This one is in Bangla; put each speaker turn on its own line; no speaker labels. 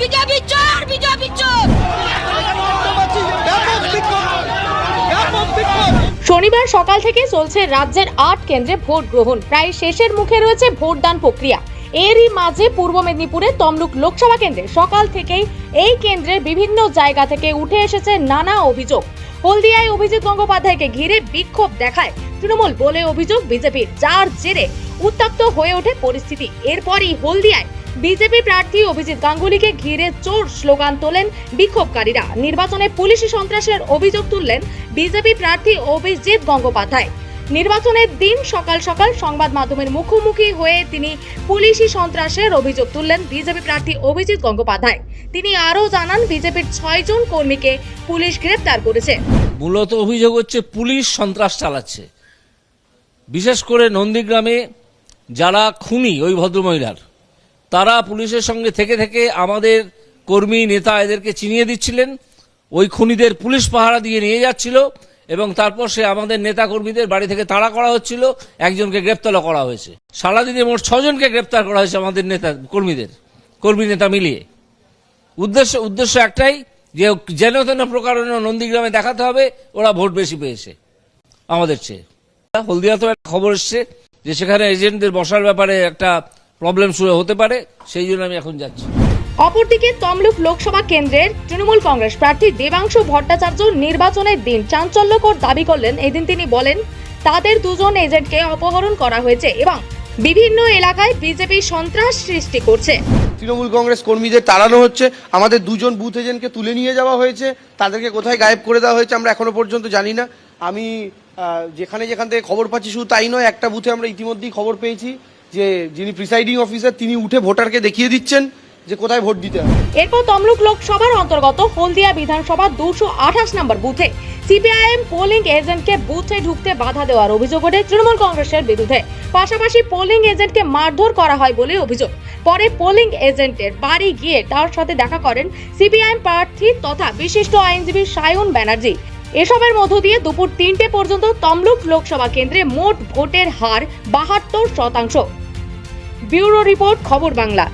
বিজেপি চোর, বিজেপি চোর।
শনিবার সকাল থেকে চলছে রাজ্যের 8 কেন্দ্রে ভোট গ্রহণ। প্রায় শেষের মুখে রয়েছে ভোটদান প্রক্রিয়া। এরই মাঝে পূর্ব মেদিনীপুরের তমলুক লোকসভা কেন্দ্রে সকাল থেকেই এই কেন্দ্রের বিভিন্ন জায়গা থেকে উঠে এসেছে নানা অভিযোগ। হলদিয়ায় অভিজিৎ গঙ্গোপাধ্যায়কে ঘিরে বিক্ষোভ দেখায় তৃণমূল বলে অভিযোগ বিজেপির, যার জেরে উত্তপ্ত হয়ে ওঠে পরিস্থিতি। এরপরই হলদিয়ায় বিজেপি প্রার্থী অভিজিৎ গাঙ্গুলিকে ঘিরে চোর স্লোগান তোলেন বিক্ষোভকারীরা। নির্বাচনে পুলিশি সন্ত্রাসের অভিযোগ তুললেন বিজেপি প্রার্থী অভিজিৎ গঙ্গোপাধ্যায়। নির্বাচনের দিন সকাল সকাল সংবাদ মাধ্যমের মুখোমুখি হয়ে তিনি পুলিশি সন্ত্রাসের অভিযোগ তুললেন বিজেপি প্রার্থী অভিজিৎ গঙ্গোপাধ্যায়। তিনি আরও জানান, বিজেপির 6 জন কর্মীকে পুলিশ গ্রেপ্তার করেছে।
মূলত অভিযোগ হচ্ছে পুলিশ সন্ত্রাস চালাচ্ছে, বিশেষ করে নন্দীগ্রামে যারা খুনি ওই ভদ্রমহিলার, তারা পুলিশের সঙ্গে থেকে থেকে আমাদের কর্মী নেতা এদেরকে চিনিয়ে দিচ্ছিলেন। ওই খুনিদের পুলিশ পাহারা দিয়ে নিয়ে যাচ্ছিল এবং তারপর সে আমাদের নেতা কর্মীদের বাড়ি থেকে তাড়া করা হচ্ছিল। একজনকে গ্রেপ্তারও করা হয়েছে। সারাদিনে মোট 6 জনকে গ্রেপ্তার করা হয়েছে আমাদের নেতা কর্মী নেতা মিলিয়ে। উদ্দেশ্য একটাই, যে যেন তেন প্রকারণে নন্দীগ্রামে দেখাতে হবে ওরা ভোট বেশি পেয়েছে আমাদের চেয়ে। হলদিয়াতেও একটা খবর এসছে যে সেখানে এজেন্টদের বসার ব্যাপারে একটা প্রবলেম শুরু হতে পারে, সেই জন্য আমি এখন যাচ্ছি।
অপরদিকে তমলুক লোকসভা কেন্দ্রের তৃণমূল কংগ্রেস প্রার্থী দেবাংশু ভট্টাচার্য নির্বাচনের দিন চাঞ্চল্যকর দাবি করলেন। এদিন তিনি বলেন, তাদের 2 জন এজেন্টকে অপহরণ করা হয়েছে এবং বিভিন্ন এলাকায় বিজেপি সন্ত্রাস সৃষ্টি করছে।
তৃণমূল কংগ্রেস কর্মীদের তাড়ানো হচ্ছে, আমাদের 2 জন বুথ এজেন্টকে তুলে নিয়ে যাওয়া হয়েছে, তাদেরকে কোথায় গায়েব করে দেওয়া হয়েছে আমরা এখনো পর্যন্ত জানি না। আমি যেখান থেকে খবর পাচ্ছি শুধু তাই নয়, একটা বুথে আমরা ইতিমধ্যেই খবর পেয়েছি যে যিনি প্রিসাইডিং অফিসার তিনি উঠে ভোটারকে দেখিয়ে দিচ্ছেন যে কোথায় ভোট দিতে হবে।
এরপর তমলুক লোকসভার অন্তর্গত হলদিয়া বিধানসভা 228 নম্বর বুথে সিপিআইএম পোলিং এজেন্টকে বুথে ঢুকতে বাধা দেওয়ার অভিযোগ ওঠে তৃণমূল কংগ্রেসের বিরুদ্ধে। পাশাপাশি পোলিং এজেন্টকে মারধর করা হয় বলে অভিযোগ। পরে পোলিং এজেন্টের বাড়ি গিয়ে তার সাথে দেখা করেন সিপিআইএম প্রার্থী তথা বিশিষ্ট আইনজীবী সায়ন ব্যানার্জি। এসবের মধ্য দিয়ে দুপুর 3টে পর্যন্ত তমলুক লোকসভা কেন্দ্রে মোট ভোটের হার 72%। ব্যুরো রিপোর্ট, খবর বাংলা।